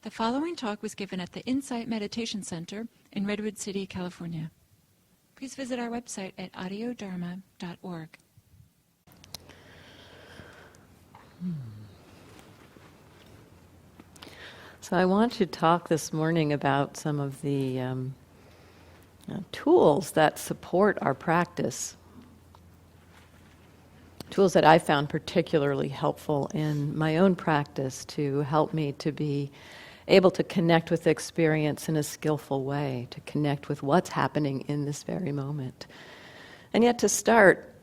The following talk was given at the Insight Meditation Center in Redwood City, California. Please visit our website at audiodharma.org. So I want to talk this morning about some of the tools that support our practice. Tools that I found particularly helpful in my own practice to help me to be able to connect with experience in a skillful way, to connect with what's happening in this very moment. And yet to start,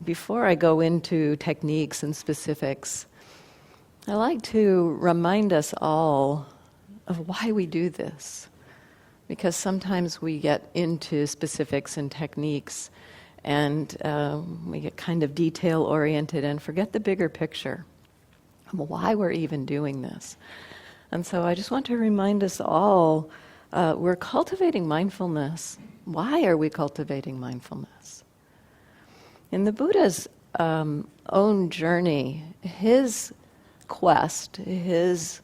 before I go into techniques and specifics, I like to remind us all of why we do this. Because sometimes we get into specifics and techniques and we get kind of detail-oriented and forget the bigger picture of why we're even doing this. And so I just want to remind us all, we're cultivating mindfulness. Why are we cultivating mindfulness? In the Buddha's own journey, his quest, his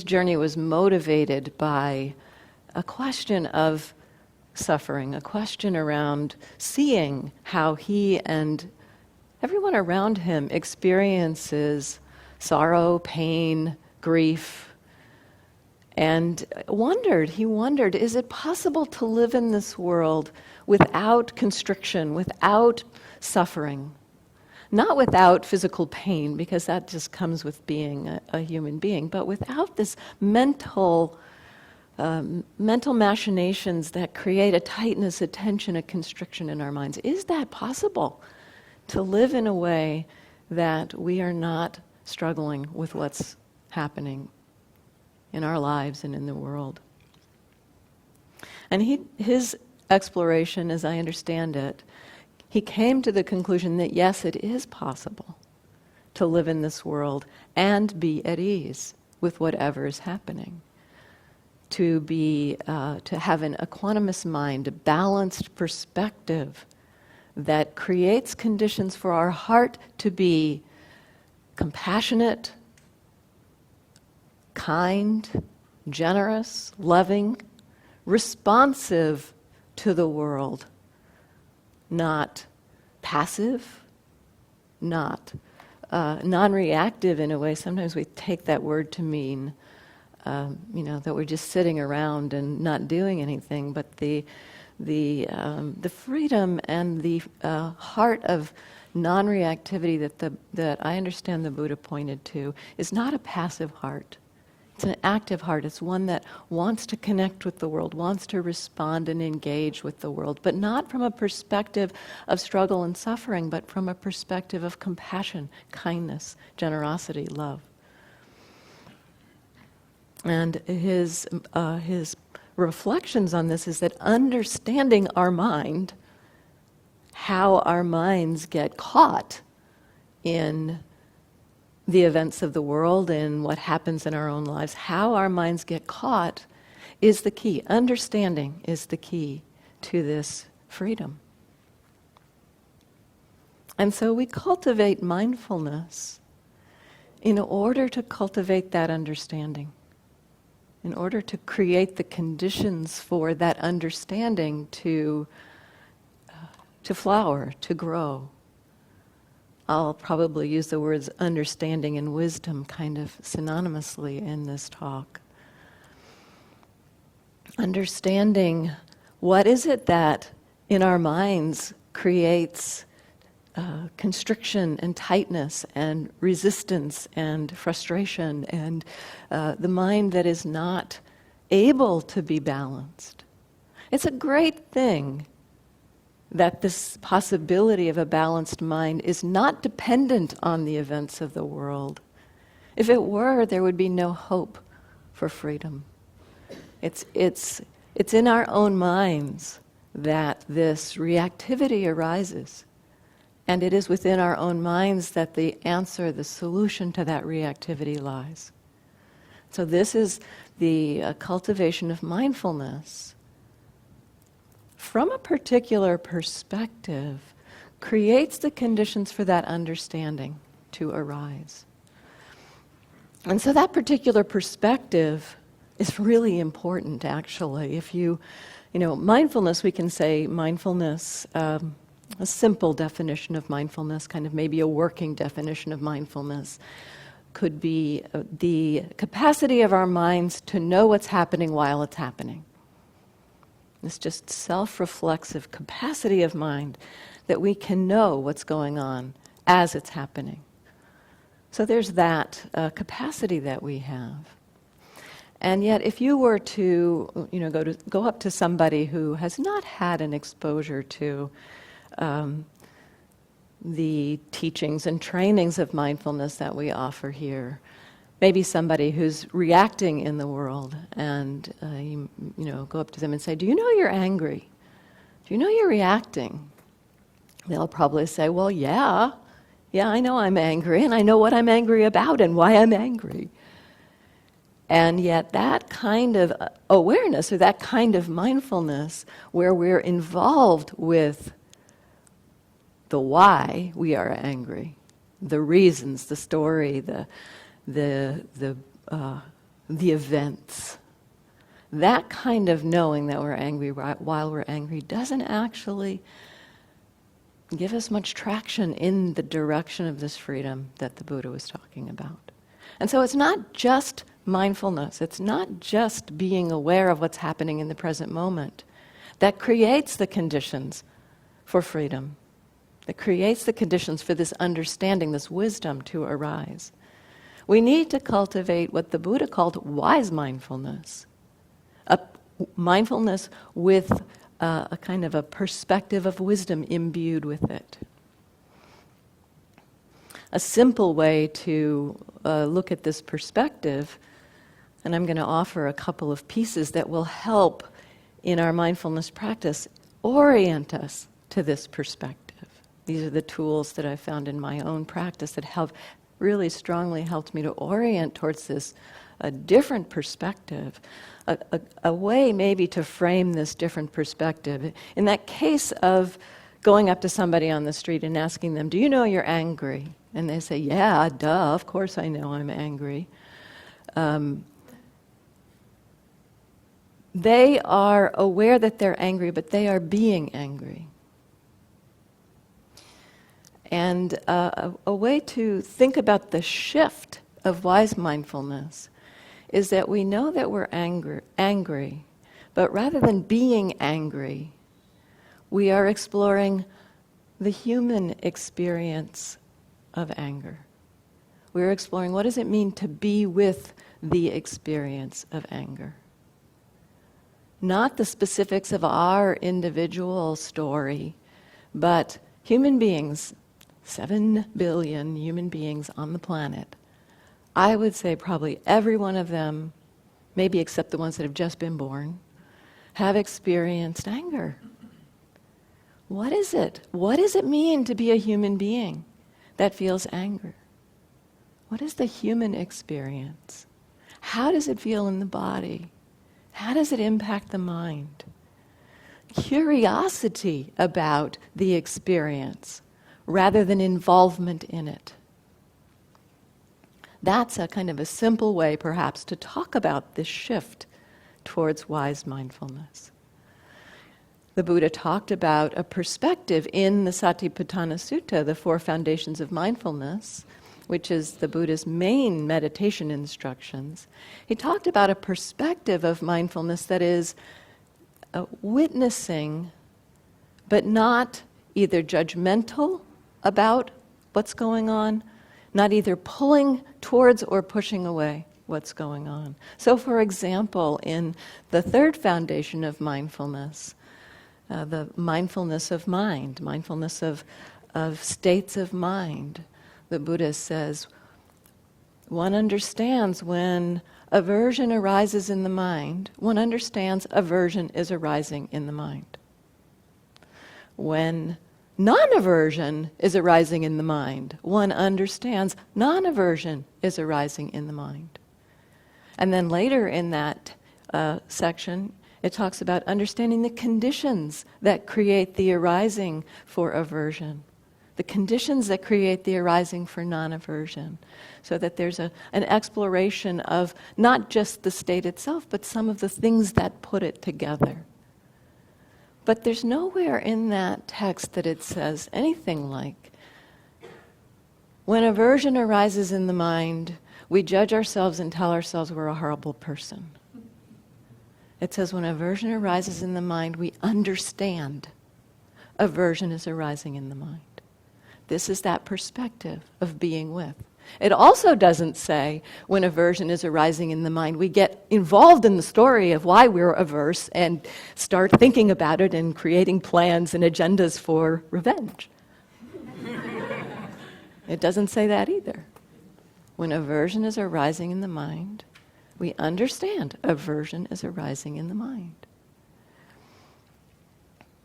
journey was motivated by a question of suffering, a question around seeing how he and everyone around him experiences sorrow, pain, grief, and he wondered, is it possible to live in this world without constriction, without suffering? Not without physical pain, because that just comes with being a human being, but without this mental machinations that create a tightness, a tension, a constriction in our minds. Is that possible? To live in a way that we are not struggling with what's happening in our lives and in the world. And his exploration, as I understand it, he came to the conclusion that yes, it is possible to live in this world and be at ease with whatever is happening. To have an equanimous mind, a balanced perspective that creates conditions for our heart to be compassionate, kind, generous, loving, responsive to the world, not passive, not non-reactive in a way. Sometimes we take that word to mean that we're just sitting around and not doing anything, but the freedom and the heart of non-reactivity that I understand the Buddha pointed to is not a passive heart. It's an active heart. It's one that wants to connect with the world, wants to respond and engage with the world, but not from a perspective of struggle and suffering, but from a perspective of compassion, kindness, generosity, love. And his reflections on this is that understanding our mind, how our minds get caught in the events of the world and what happens in our own lives, how our minds get caught is the key. Understanding is the key to this freedom. And so we cultivate mindfulness in order to cultivate that understanding, in order to create the conditions for that understanding to flower, to grow. I'll probably use the words understanding and wisdom kind of synonymously in this talk. Understanding what is it that in our minds creates constriction and tightness and resistance and frustration and the mind that is not able to be balanced. It's a great thing that this possibility of a balanced mind is not dependent on the events of the world. If it were, there would be no hope for freedom. It's in our own minds that this reactivity arises. And it is within our own minds that the answer, the solution to that reactivity lies. So this is the cultivation of mindfulness. From a particular perspective, creates the conditions for that understanding to arise. And so that particular perspective is really important, actually. If mindfulness, we can say mindfulness, a simple definition of mindfulness, kind of maybe a working definition of mindfulness, could be the capacity of our minds to know what's happening while it's happening. It's just self-reflexive capacity of mind that we can know what's going on as it's happening. So there's that capacity that we have. And yet, if you were to, go up to somebody who has not had an exposure to the teachings and trainings of mindfulness that we offer here, maybe somebody who's reacting in the world, and you go up to them and say, "Do you know you're angry? Do you know you're reacting?" They'll probably say, "Well, yeah, I know I'm angry, and I know what I'm angry about and why I'm angry." And yet that kind of awareness, or that kind of mindfulness, where we're involved with the why we are angry, the reasons, the story, the events, that kind of knowing that we're angry while we're angry doesn't actually give us much traction in the direction of this freedom that the Buddha was talking about. And so it's not just mindfulness, it's not just being aware of what's happening in the present moment that creates the conditions for freedom, that creates the conditions for this understanding, this wisdom to arise. We need to cultivate what the Buddha called wise mindfulness, a mindfulness with a kind of a perspective of wisdom imbued with it. A simple way to look at this perspective, and I'm going to offer a couple of pieces that will help in our mindfulness practice orient us to this perspective. These are the tools that I found in my own practice that have really strongly helped me to orient towards this a different perspective, a way maybe to frame this different perspective. In that case of going up to somebody on the street and asking them, "Do you know you're angry?" And they say, "Yeah, duh, of course I know I'm angry." They are aware that they're angry, but they are being angry. And a way to think about the shift of wise mindfulness is that we know that we're angry, but rather than being angry, we are exploring the human experience of anger. We're exploring what does it mean to be with the experience of anger. Not the specifics of our individual story, but human beings, 7 billion human beings on the planet. I would say probably every one of them, maybe except the ones that have just been born, have experienced anger. What is it? What does it mean to be a human being that feels anger? What is the human experience? How does it feel in the body? How does it impact the mind? Curiosity about the experience rather than involvement in it. That's a kind of a simple way, perhaps, to talk about this shift towards wise mindfulness. The Buddha talked about a perspective in the Satipatthana Sutta, the 4 foundations of mindfulness, which is the Buddha's main meditation instructions. He talked about a perspective of mindfulness that is witnessing, but not either judgmental about what's going on, not either pulling towards or pushing away what's going on. So, for example, in the 3rd foundation of mindfulness, the mindfulness of mind, mindfulness of states of mind, the Buddha says, one understands when aversion arises in the mind, one understands aversion is arising in the mind. When non-aversion is arising in the mind, one understands non-aversion is arising in the mind. And then later in that section, it talks about understanding the conditions that create the arising for aversion. the conditions that create the arising for non-aversion, so that there's an exploration of not just the state itself, but some of the things that put it together. But there's nowhere in that text that it says anything like, when aversion arises in the mind, we judge ourselves and tell ourselves we're a horrible person. It says when aversion arises in the mind, we understand aversion is arising in the mind. This is that perspective of being with. It also doesn't say when aversion is arising in the mind, we get involved in the story of why we're averse and start thinking about it and creating plans and agendas for revenge. It doesn't say that either. When aversion is arising in the mind, we understand aversion is arising in the mind.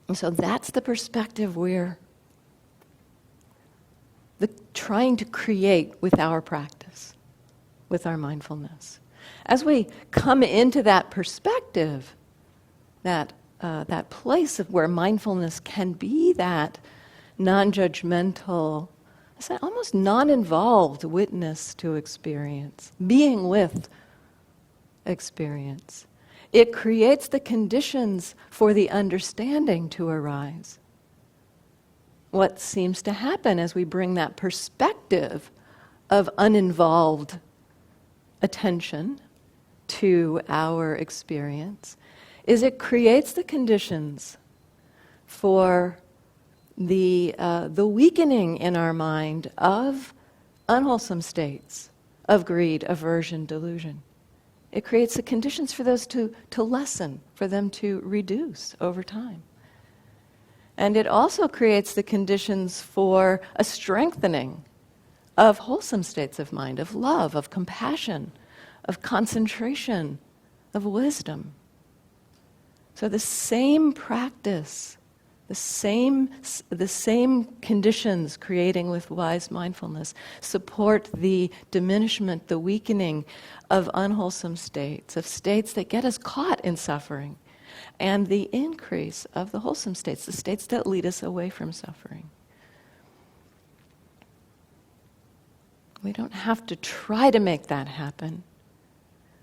And so that's the perspective we're trying to create with our practice, with our mindfulness. As we come into that perspective, that place of where mindfulness can be that non-judgmental, almost non-involved witness to experience, being with experience, it creates the conditions for the understanding to arise. What seems to happen as we bring that perspective of uninvolved attention to our experience is it creates the conditions for the weakening in our mind of unwholesome states of greed, aversion, delusion. It creates the conditions for those to lessen, for them to reduce over time. And it also creates the conditions for a strengthening of wholesome states of mind, of love, of compassion, of concentration, of wisdom. So the same practice, the same conditions creating with wise mindfulness support the diminishment, the weakening of unwholesome states, of states that get us caught in suffering, and the increase of the wholesome states, the states that lead us away from suffering. We don't have to try to make that happen.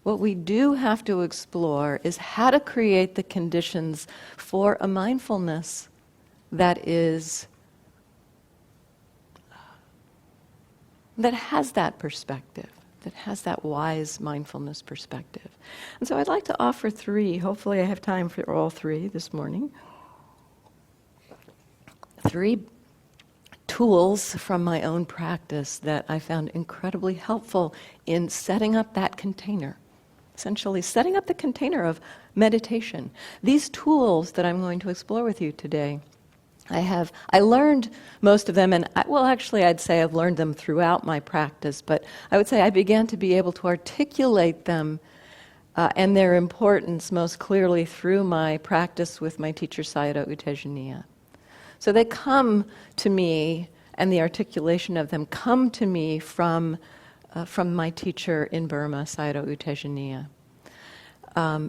What we do have to explore is how to create the conditions for a mindfulness that has that perspective, that has that wise mindfulness perspective. And so I'd like to offer three. Hopefully I have time for all three this morning. Three tools from my own practice that I found incredibly helpful in setting up that container, essentially setting up the container of meditation. These tools that I'm going to explore with you today, I learned most of them, and I'd say I've learned them throughout my practice, but I would say I began to be able to articulate them and their importance most clearly through my practice with my teacher Sayadaw U Tejaniya. So they come to me, and the articulation of them come to me from my teacher in Burma, Sayadaw U Tejaniya.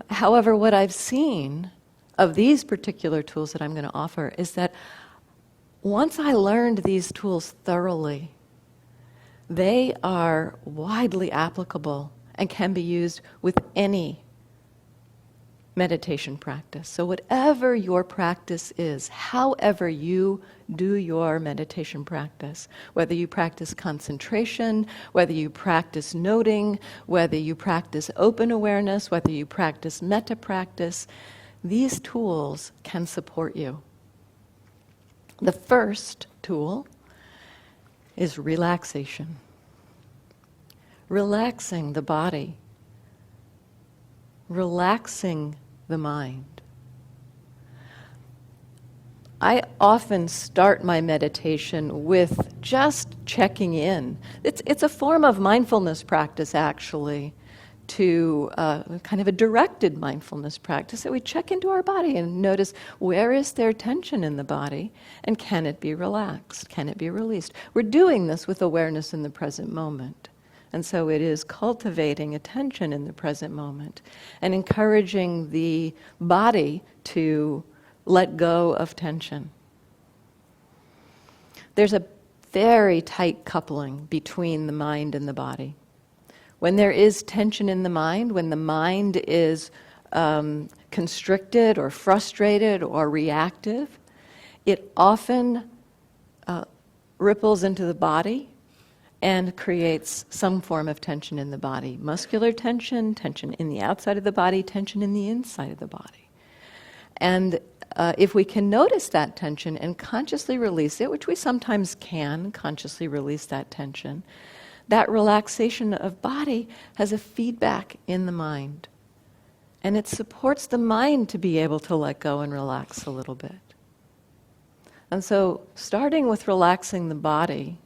However, what I've seen of these particular tools that I'm going to offer is that once I learned these tools thoroughly, they are widely applicable and can be used with any meditation practice. So whatever your practice is, however you do your meditation practice, whether you practice concentration, whether you practice noting, whether you practice open awareness, whether you practice metta practice, these tools can support you. The first tool is relaxation. Relaxing the body. Relaxing the mind. I often start my meditation with just checking in. It's a form of mindfulness practice, actually, to kind of a directed mindfulness practice that we check into our body and notice where is there tension in the body and can it be relaxed, can it be released. We're doing this with awareness in the present moment. And so it is cultivating attention in the present moment and encouraging the body to let go of tension. there's a very tight coupling between the mind and the body. When there is tension in the mind, when the mind is constricted or frustrated or reactive, it often ripples into the body and creates some form of tension in the body. Muscular tension, tension in the outside of the body, tension in the inside of the body. And if we can notice that tension and consciously release it, which we sometimes can consciously release that tension, that relaxation of body has a feedback in the mind. And it supports the mind to be able to let go and relax a little bit. And so starting with relaxing the body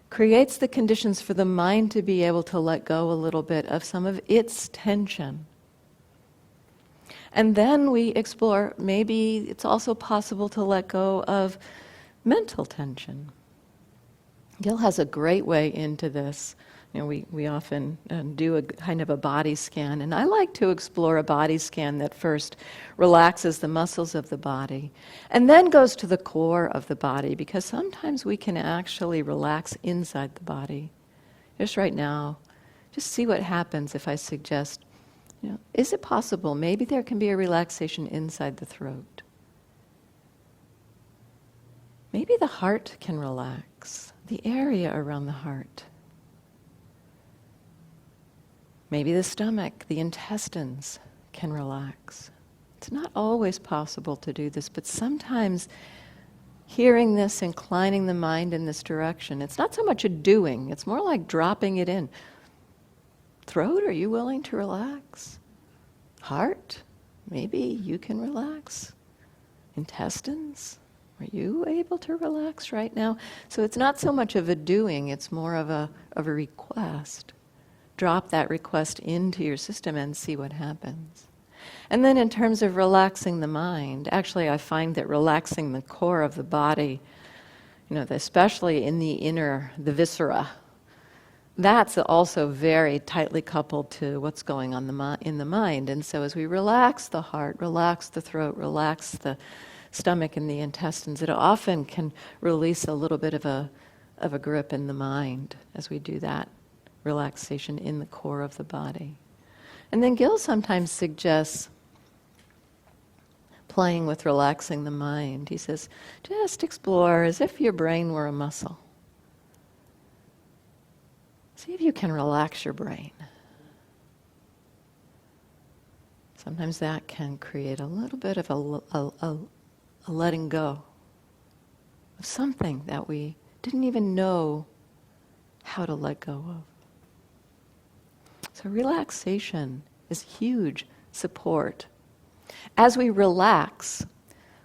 creates the conditions for the mind to be able to let go a little bit of some of its tension. And then we explore, maybe it's also possible to let go of mental tension. Gil has a great way into this. You know, we often do a kind of a body scan, and I like to explore a body scan that first relaxes the muscles of the body and then goes to the core of the body, because sometimes we can actually relax inside the body. Just right now, just see what happens if I suggest, is it possible maybe there can be a relaxation inside the throat? Maybe the heart can relax, the area around the heart. Maybe the stomach, the intestines can relax. It's not always possible to do this, but sometimes hearing this, inclining the mind in this direction, it's not so much a doing, it's more like dropping it in. Throat, are you willing to relax? Heart, maybe you can relax. Intestines, are you able to relax right now? So it's not so much of a doing, it's more of a request. Drop that request into your system and see what happens. And then in terms of relaxing the mind, actually I find that relaxing the core of the body, especially in the inner, the viscera, that's also very tightly coupled to what's going on in the mind. And so as we relax the heart, relax the throat, relax the stomach and the intestines, it often can release a little bit of a grip in the mind as we do that relaxation in the core of the body. And then Gil sometimes suggests playing with relaxing the mind. He says, just explore as if your brain were a muscle. See if you can relax your brain. Sometimes that can create a little bit of a letting go of something that we didn't even know how to let go of. So relaxation is huge support. As we relax,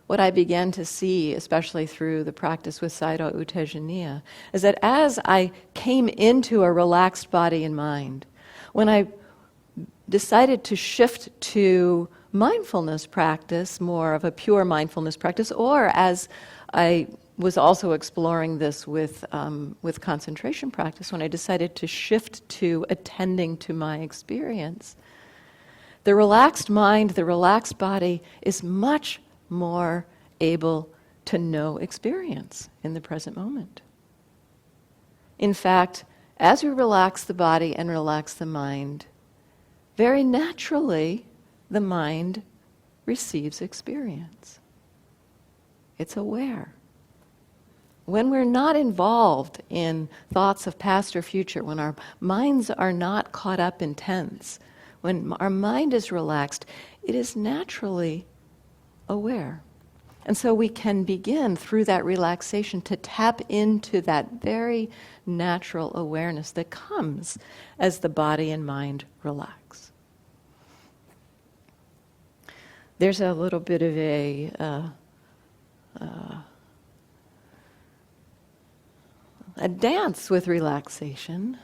what I began to see, especially through the practice with Sayadaw U Tejaniya, is that as I came into a relaxed body and mind, when I decided to shift to mindfulness practice, more of a pure mindfulness practice, or as I was also exploring this with concentration practice, when I decided to shift to attending to my experience, the relaxed mind, the relaxed body is much more able to know experience in the present moment. In fact, as we relax the body and relax the mind, very naturally the mind receives experience. It's aware. When we're not involved in thoughts of past or future, when our minds are not caught up in tense, when our mind is relaxed, it is naturally aware. And so we can begin through that relaxation to tap into that very natural awareness that comes as the body and mind relax. There's a little bit of a dance with relaxation,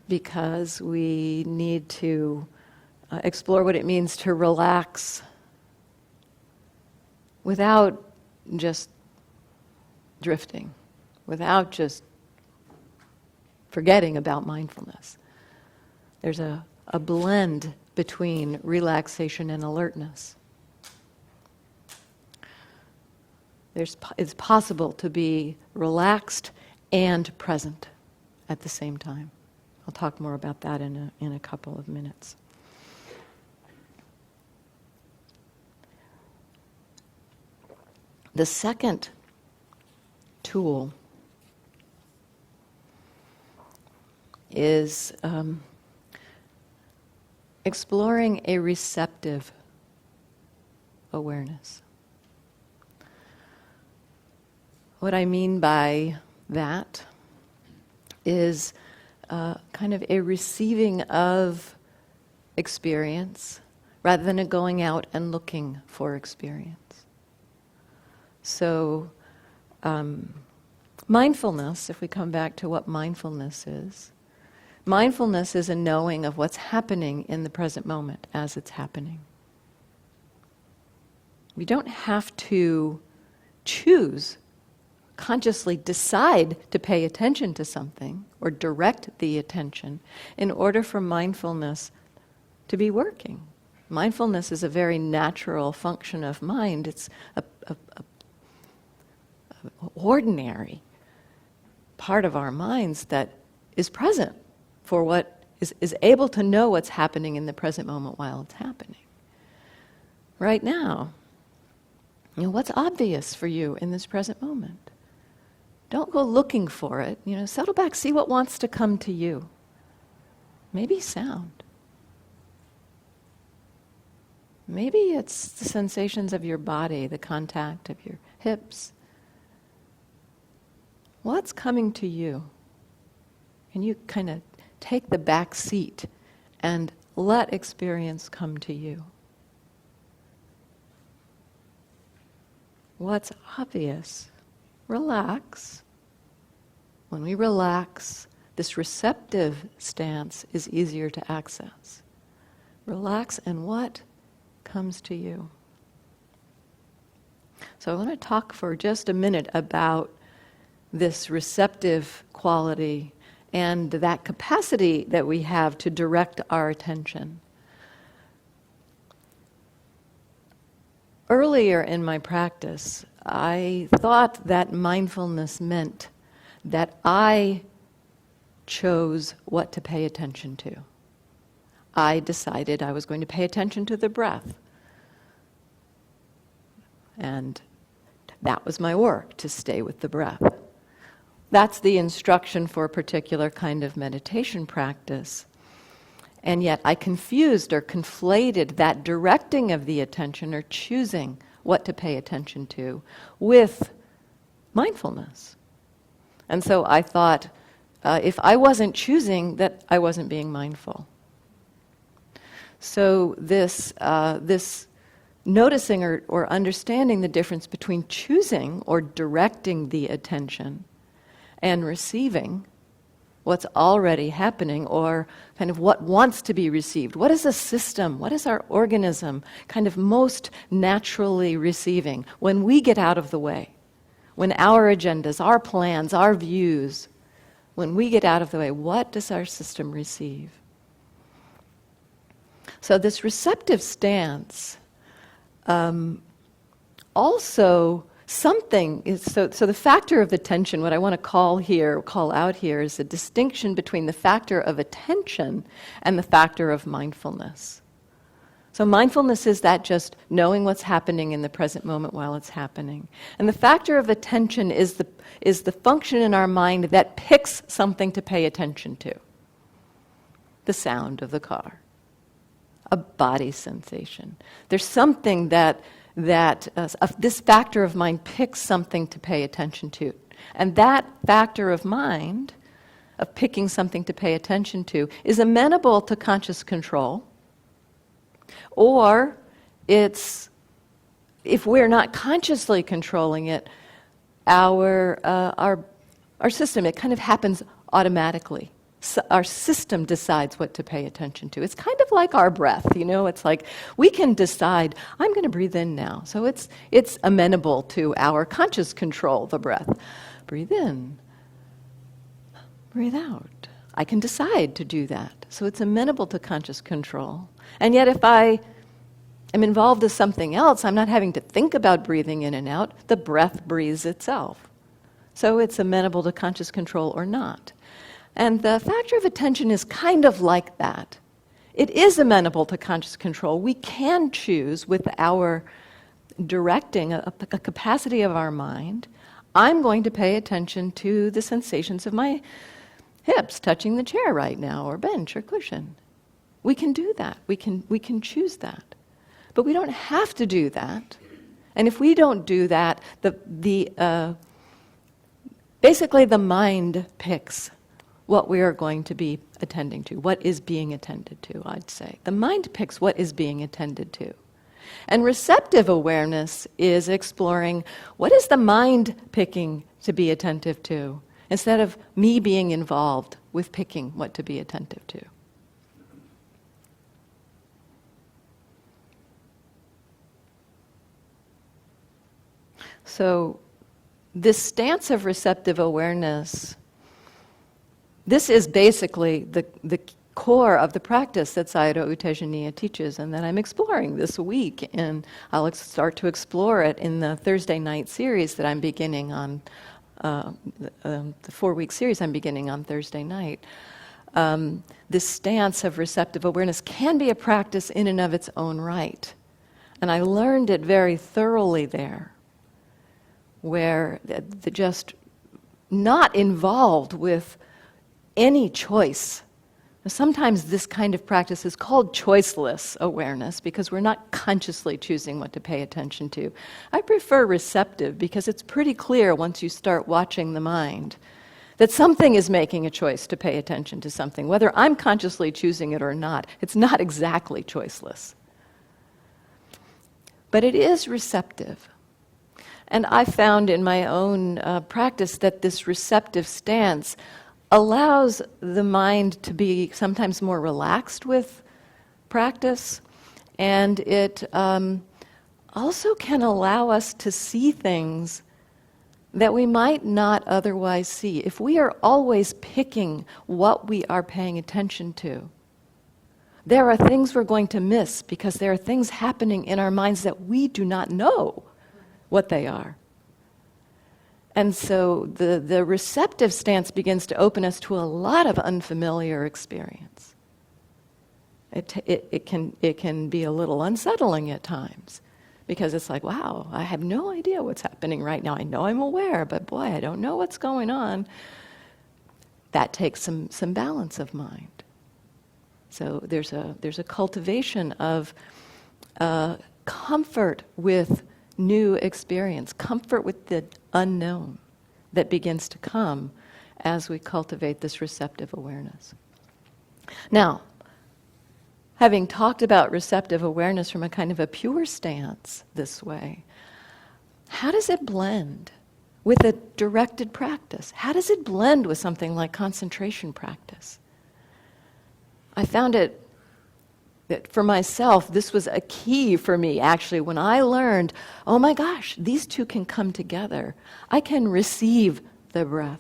because we need to explore what it means to relax without just drifting, without just forgetting about mindfulness. There's a blend between relaxation and alertness. It's possible to be relaxed and present at the same time. I'll talk more about that in a couple of minutes. The second tool is exploring a receptive awareness. What I mean by that is kind of a receiving of experience rather than a going out and looking for experience. So, mindfulness, if we come back to what mindfulness is a knowing of what's happening in the present moment as it's happening. We don't have to choose, consciously decide to pay attention to something or direct the attention in order for mindfulness to be working. Mindfulness is a very natural function of mind. It's a ordinary part of our minds that is present for what is able to know what's happening in the present moment while it's happening. Right now, what's obvious for you in this present moment? Don't go looking for it. Settle back, see what wants to come to you. Maybe sound. Maybe it's the sensations of your body, the contact of your hips. What's coming to you? Can you kind of take the back seat and let experience come to you? What's obvious? Relax. When we relax, this receptive stance is easier to access. Relax, and what comes to you? So I want to talk for just a minute about this receptive quality and that capacity that we have to direct our attention. Earlier in my practice, I thought that mindfulness meant that I chose what to pay attention to. I decided I was going to pay attention to the breath. And that was my work, to stay with the breath. That's the instruction for a particular kind of meditation practice. And yet I confused or conflated that directing of the attention or choosing what to pay attention to with mindfulness. And so I thought, if I wasn't choosing, that I wasn't being mindful. So this noticing or understanding the difference between choosing or directing the attention and receiving what's already happening, or kind of what wants to be received. What is a system? What is our organism kind of most naturally receiving when we get out of the way? When our agendas, our plans, our views, when we get out of the way, what does our system receive? So this receptive stance also something is, so the factor of attention, what I want to call out here is the distinction between the factor of attention and the factor of mindfulness. So mindfulness is that just knowing what's happening in the present moment while it's happening. And the factor of attention is the function in our mind that picks something to pay attention to. The sound of the car, a body sensation. There's something that this factor of mind picks something to pay attention to. And that factor of mind, of picking something to pay attention to, is amenable to conscious control. Or if we're not consciously controlling it, our system, it kind of happens automatically. So our system decides what to pay attention to. It's kind of like our breath, it's like we can decide, I'm going to breathe in now. So it's amenable to our conscious control, the breath. Breathe in, breathe out. I can decide to do that. So it's amenable to conscious control. And yet if I I'm involved with something else. I'm not having to think about breathing in and out. The breath breathes itself. So it's amenable to conscious control or not. And the factor of attention is kind of like that. It is amenable to conscious control. We can choose with our directing, a capacity of our mind, I'm going to pay attention to the sensations of my hips touching the chair right now, or bench, or cushion. We can do that. We can choose that. But we don't have to do that. And if we don't do that, basically the mind picks what we are going to be attending to, what is being attended to, I'd say. The mind picks what is being attended to. And receptive awareness is exploring what is the mind picking to be attentive to, instead of me being involved with picking what to be attentive to. So this stance of receptive awareness, this is basically the core of the practice that Sayadaw U Tejaniya teaches and that I'm exploring this week. And I'll start to explore it in the Thursday night series that I'm beginning on, the 4-week series I'm beginning on Thursday night. This stance of receptive awareness can be a practice in and of its own right. And I learned it very thoroughly there, where just not involved with any choice. Sometimes this kind of practice is called choiceless awareness because we're not consciously choosing what to pay attention to. I prefer receptive because it's pretty clear once you start watching the mind that something is making a choice to pay attention to something. Whether I'm consciously choosing it or not, it's not exactly choiceless. But it is receptive. And I found in my own practice that this receptive stance allows the mind to be sometimes more relaxed with practice, and it also can allow us to see things that we might not otherwise see. If we are always picking what we are paying attention to, there are things we're going to miss because there are things happening in our minds that we do not know what they are. And so the receptive stance begins to open us to a lot of unfamiliar experience. It can be a little unsettling at times because it's like, wow, I have no idea what's happening right now. I know I'm aware, but boy, I don't know what's going on. That takes some balance of mind. So there's a cultivation of comfort with new experience, comfort with the unknown that begins to come as we cultivate this receptive awareness. Now, having talked about receptive awareness from a kind of a pure stance this way, how does it blend with a directed practice? How does it blend with something like concentration practice? I found it that for myself, this was a key for me, actually, when I learned, oh my gosh, these two can come together. I can receive the breath.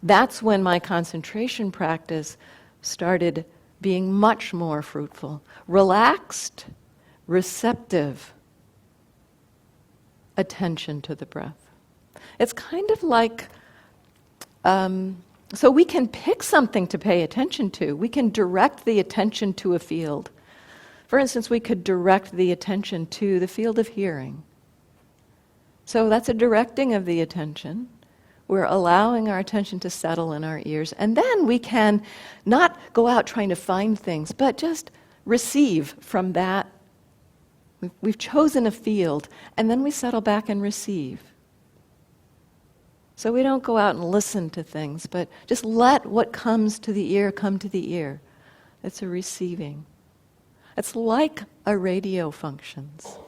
That's when my concentration practice started being much more fruitful. Relaxed, receptive attention to the breath. It's kind of like so we can pick something to pay attention to. We can direct the attention to a field. For instance, we could direct the attention to the field of hearing. So that's a directing of the attention. We're allowing our attention to settle in our ears. And then we can not go out trying to find things, but just receive from that. We've chosen a field, and then we settle back and receive. So we don't go out and listen to things, but just let what comes to the ear come to the ear. It's a receiving. It's like a radio functions.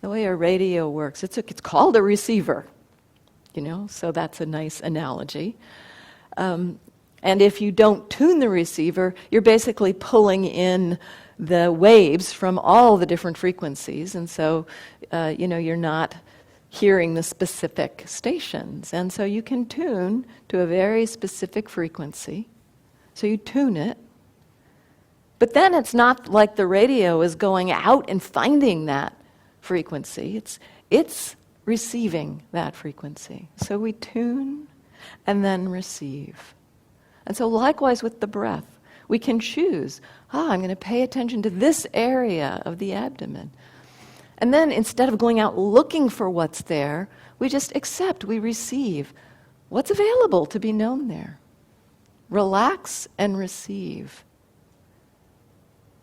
The way a radio works, it's called a receiver, so that's a nice analogy. And if you don't tune the receiver, you're basically pulling in the waves from all the different frequencies, and so, you're not hearing the specific stations. And so you can tune to a very specific frequency. So you tune it, But then it's not like the radio is going out and finding that frequency. It's receiving that frequency. So we tune and then receive. And so likewise with the breath, we can choose, I'm going to pay attention to this area of the abdomen. And then instead of going out looking for what's there, we just accept, we receive what's available to be known there. Relax and receive.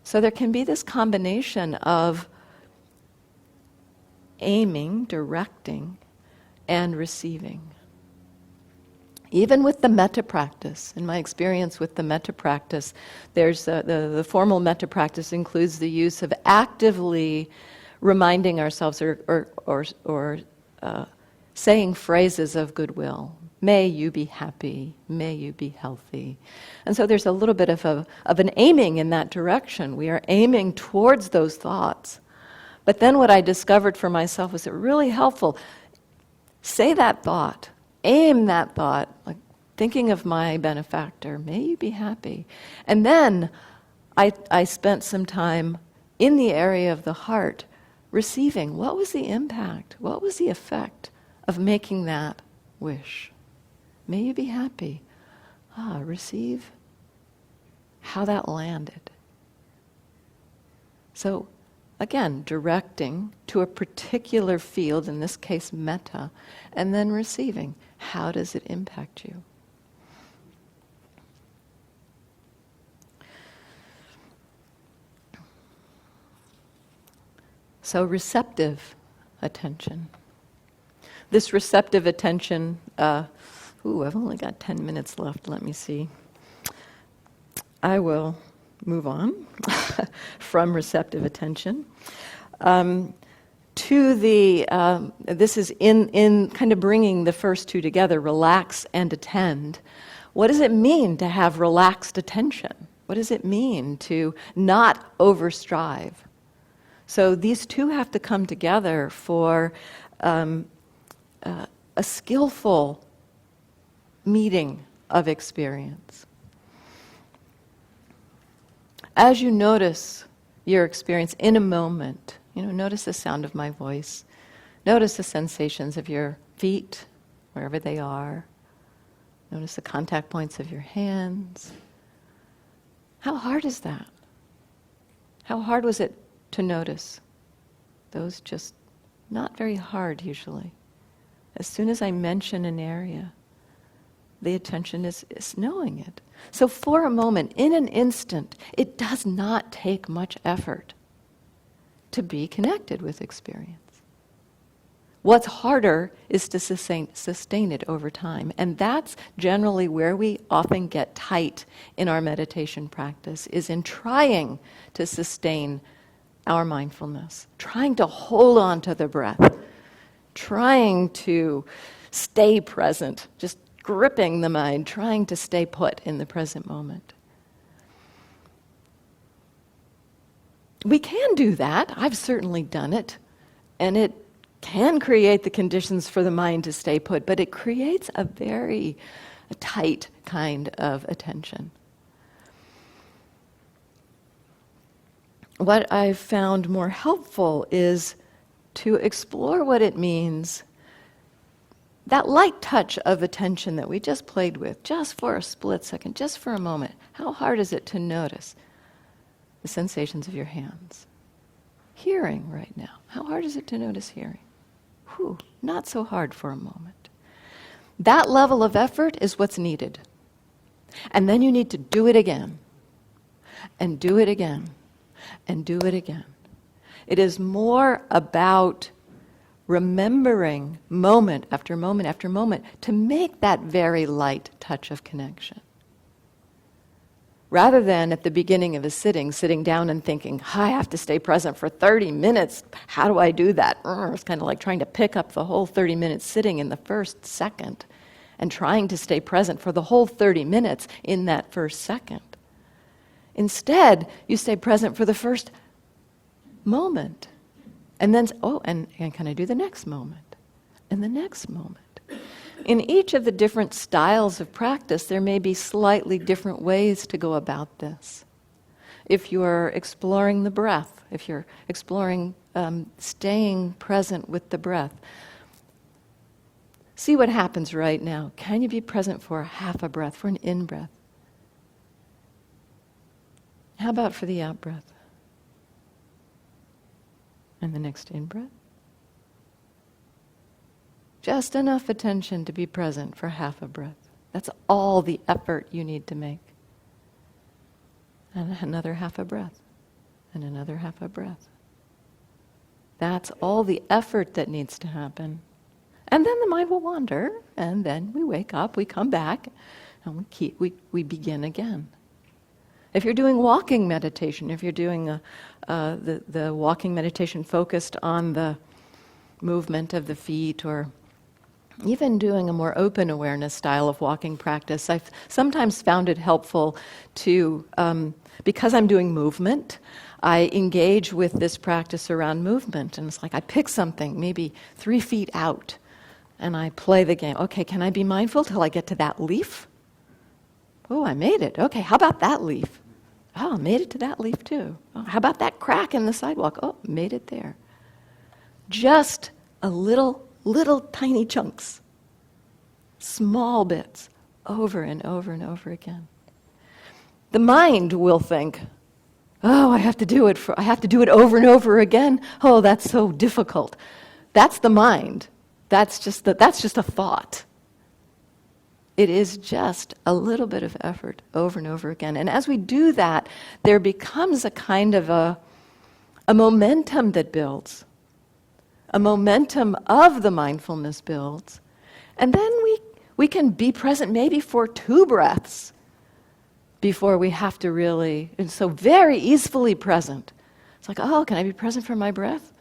So there can be this combination of aiming, directing, and receiving. Even with the metta practice, in my experience with the metta practice, there's the formal metta practice includes the use of actively reminding ourselves or saying phrases of goodwill. May you be happy. May you be healthy. And so there's a little bit of an aiming in that direction. We are aiming towards those thoughts. But then what I discovered for myself was it really helpful. Say that thought. Aim that thought. Like thinking of my benefactor. May you be happy. And then I spent some time in the area of the heart receiving. What was the impact? What was the effect of making that wish? May you be happy. Receive how that landed. So, again, directing to a particular field, in this case metta, and then receiving. How does it impact you? So receptive attention. This receptive attention, I've only got 10 minutes left, let me see. I will move on from receptive attention to this is in kind of bringing the first two together, relax and attend. What does it mean to have relaxed attention? What does it mean to not overstrive? So these two have to come together for a skillful meeting of experience. As you notice your experience in a moment, notice the sound of my voice, notice the sensations of your feet, wherever they are, notice the contact points of your hands. How hard is that? How hard was it to notice? Those just not very hard usually. As soon as I mention an area, the attention is knowing it. So for a moment, in an instant, it does not take much effort to be connected with experience. What's harder is to sustain it over time. And that's generally where we often get tight in our meditation practice, is in trying to sustain our mindfulness, trying to hold on to the breath, trying to stay present, just gripping the mind, trying to stay put in the present moment. We can do that. I've certainly done it. And it can create the conditions for the mind to stay put, but it creates a very tight kind of attention. What I've found more helpful is to explore what it means, that light touch of attention that we just played with, just for a split second, just for a moment. How hard is it to notice the sensations of your hands? Hearing right now. How hard is it to notice hearing? Not so hard for a moment. That level of effort is what's needed. And then you need to do it again. And do it again. And do it again. It is more about remembering moment after moment after moment to make that very light touch of connection. Rather than at the beginning of a sitting down and thinking, I have to stay present for 30 minutes. How do I do that? It's kind of like trying to pick up the whole 30 minutes sitting in the first second and trying to stay present for the whole 30 minutes in that first second. Instead, you stay present for the first moment. And then, and can I do the next moment? And the next moment. In each of the different styles of practice, there may be slightly different ways to go about this. if you're exploring the breath, if you're exploring staying present with the breath, see what happens right now. Can you be present for half a breath, for an in-breath? How about for the out-breath? And the next in-breath? Just enough attention to be present for half a breath. That's all the effort you need to make. And another half a breath. And another half a breath. That's all the effort that needs to happen. And then the mind will wander, and then we wake up, we come back, and we begin again. If you're doing walking meditation, if you're doing the walking meditation focused on the movement of the feet, or even doing a more open awareness style of walking practice, I've sometimes found it helpful to, because I'm doing movement, I engage with this practice around movement. And it's like I pick something, maybe 3 feet out, and I play the game. Okay, can I be mindful till I get to that leaf? Oh, I made it. Okay, how about that leaf? Oh, I made it to that leaf too. Oh, how about that crack in the sidewalk? Oh, made it there. Just a little tiny chunks, small bits, over and over and over again. The mind will think, oh, I have to do it over and over again. Oh, that's so difficult. That's the mind. That's just a thought. It is just a little bit of effort over and over again. And as we do that, there becomes a kind of a momentum that builds. A momentum of the mindfulness builds. And then we can be present maybe for 2 breaths before we have to really, and so very easily present. It's like, oh, can I be present for my breath?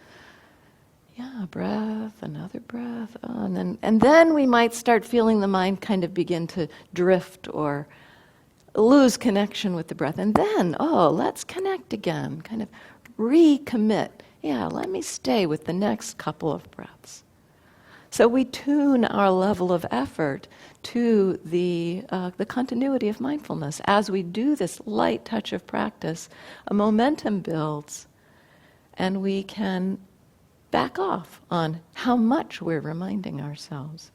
Yeah, breath, another breath, oh, and then we might start feeling the mind kind of begin to drift or lose connection with the breath. And then, oh, let's connect again, kind of recommit. Yeah, let me stay with the next couple of breaths. So we tune our level of effort to the continuity of mindfulness. As we do this light touch of practice, a momentum builds, and we can back off on how much we're reminding ourselves.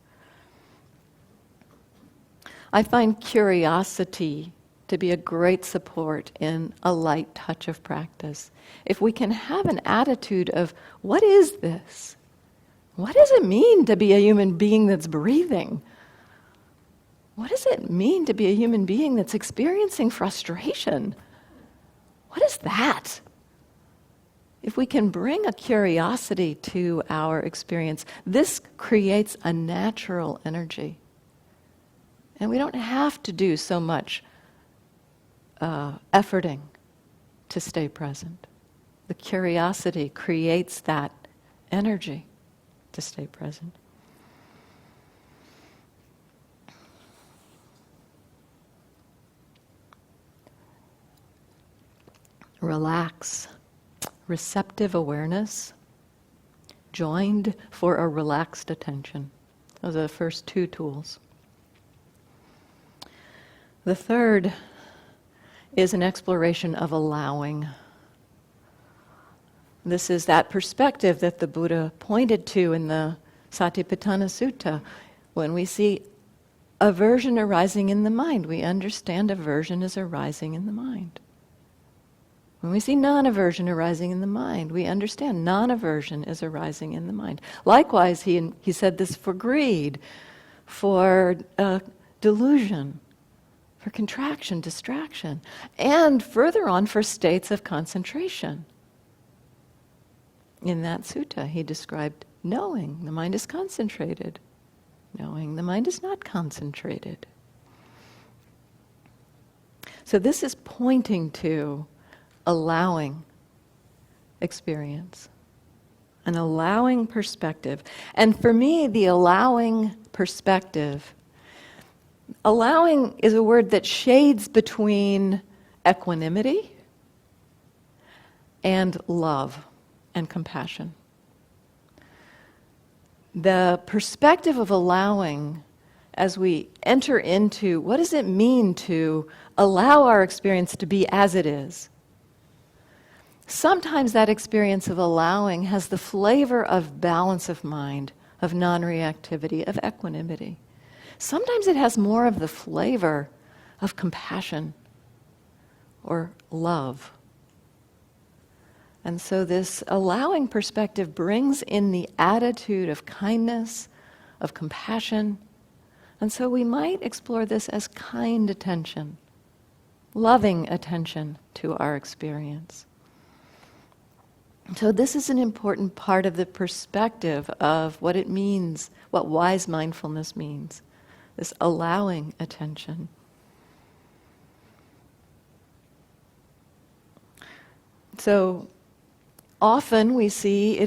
I find curiosity to be a great support in a light touch of practice. If we can have an attitude of, what is this? What does it mean to be a human being that's breathing? What does it mean to be a human being that's experiencing frustration? What is that? If we can bring a curiosity to our experience, this creates a natural energy. And we don't have to do so much efforting to stay present. The curiosity creates that energy to stay present. Relax. Receptive awareness, joined for a relaxed attention. Those are the first 2 tools. The third is an exploration of allowing. This is that perspective that the Buddha pointed to in the Satipatthana Sutta. When we see aversion arising in the mind, we understand aversion is arising in the mind. When we see non-aversion arising in the mind, we understand non-aversion is arising in the mind. Likewise, he said this for greed, for delusion, for contraction, distraction, and further on for states of concentration. In that sutta, he described knowing the mind is concentrated, knowing the mind is not concentrated. So this is pointing to allowing experience, an allowing perspective. And for me, the allowing perspective, allowing is a word that shades between equanimity and love and compassion. The perspective of allowing, as we enter into what does it mean to allow our experience to be as it is, Sometimes that experience of allowing has the flavor of balance of mind, of non-reactivity, of equanimity. Sometimes it has more of the flavor of compassion or love. And so this allowing perspective brings in the attitude of kindness, of compassion. And so we might explore this as kind attention, loving attention to our experience. So this is an important part of the perspective of what it means, what wise mindfulness means, this allowing attention. So often we see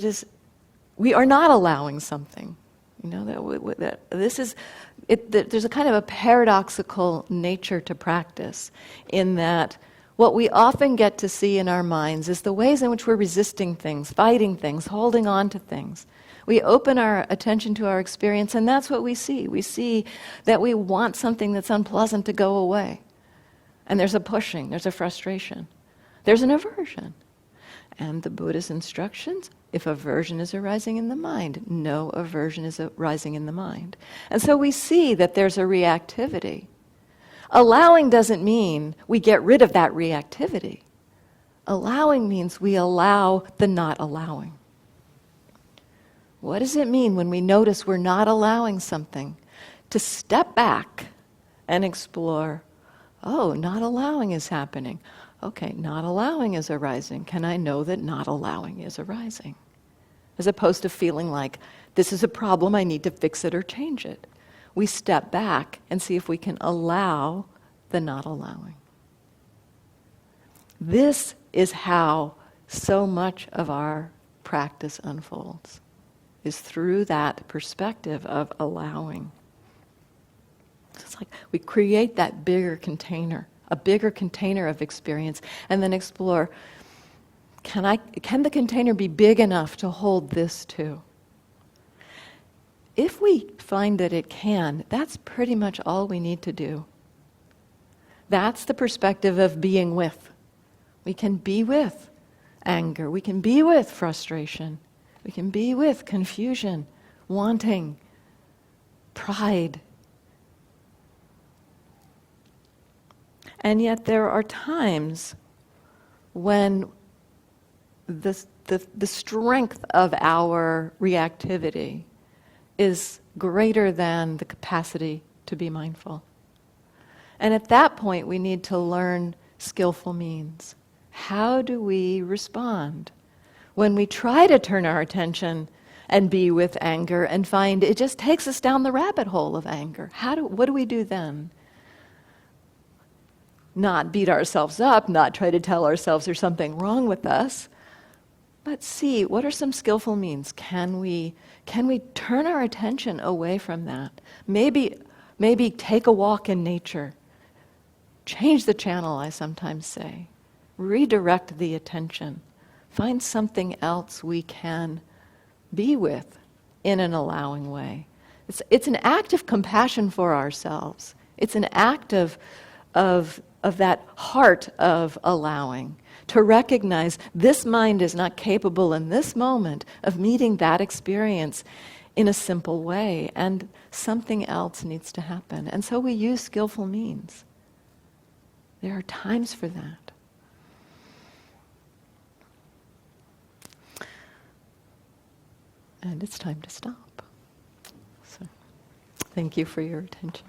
we are not allowing something. There's a kind of a paradoxical nature to practice in that what we often get to see in our minds is the ways in which we're resisting things, fighting things, holding on to things. We open our attention to our experience, and that's what we see. We see that we want something that's unpleasant to go away. And there's a pushing, there's a frustration, there's an aversion. And the Buddha's instructions, if aversion is arising in the mind, no aversion is arising in the mind. And so we see that there's a reactivity. Allowing doesn't mean we get rid of that reactivity. Allowing means we allow the not allowing. What does it mean when we notice we're not allowing something? To step back and explore, oh, not allowing is happening. Okay, not allowing is arising. Can I know that not allowing is arising? As opposed to feeling like, this is a problem, I need to fix it or change it. We step back and see if we can allow the not allowing. This is how so much of our practice unfolds, is through that perspective of allowing. It's like we create that bigger container, a bigger container of experience, and then explore, can the container be big enough to hold this too? If we find that it can, that's pretty much all we need to do. That's the perspective of being with. We can be with anger, we can be with frustration, we can be with confusion, wanting, pride. And yet there are times when the strength of our reactivity is greater than the capacity to be mindful. And at that point, we need to learn skillful means. How do we respond when we try to turn our attention and be with anger and find it just takes us down the rabbit hole of anger? What do we do then? Not beat ourselves up, not try to tell ourselves there's something wrong with us, but see, what are some skillful means? Can we turn our attention away from that? Maybe take a walk in nature. Change the channel, I sometimes say. Redirect the attention. Find something else we can be with in an allowing way. It's an act of compassion for ourselves. It's an act of that heart of allowing, to recognize this mind is not capable in this moment of meeting that experience in a simple way, and something else needs to happen. And so we use skillful means. There are times for that. And it's time to stop. So, thank you for your attention.